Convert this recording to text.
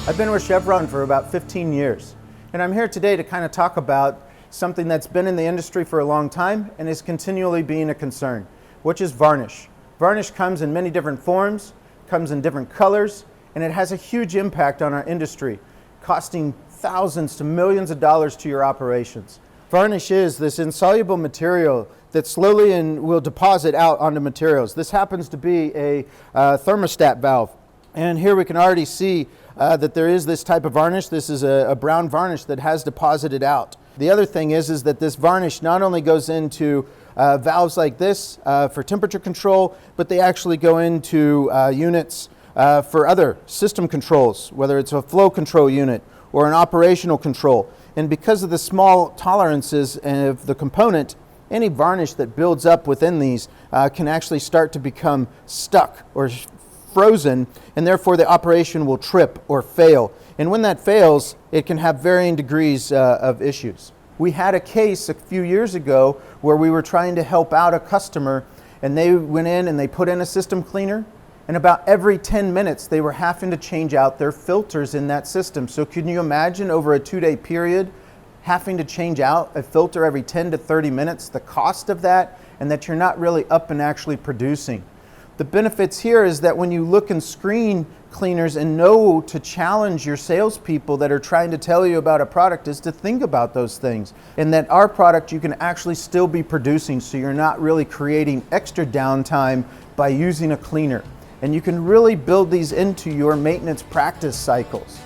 I've been with Chevron for about 15 years, and I'm here today to kind of talk about something that's been in the industry for a long time and is continually being a concern, which is varnish. Varnish comes in many different forms, comes in different colors, and it has a huge impact on our industry, costing thousands to millions of dollars to your operations. Varnish is this insoluble material that slowly will deposit out onto materials. This happens to be a thermostat valve. And here we can already see that there is this type of varnish. This is a brown varnish that has deposited out. The other thing is that this varnish not only goes into valves like this for temperature control, but they actually go into units for other system controls, whether it's a flow control unit or an operational control. And because of the small tolerances of the component, any varnish that builds up within these can actually start to become stuck or frozen, and therefore the operation will trip or fail. And when that fails, it can have varying degrees of issues. We had a case a few years ago where we were trying to help out a customer, and they went in and they put in a system cleaner, and about every 10 minutes they were having to change out their filters in that system. So can you imagine over a 2-day period having to change out a filter every 10 to 30 minutes, the cost of that, and that you're not really up and actually producing? The benefits here is that when you look in screen cleaners and know to challenge your salespeople that are trying to tell you about a product is to think about those things. And that our product you can actually still be producing, so you're not really creating extra downtime by using a cleaner. And you can really build these into your maintenance practice cycles.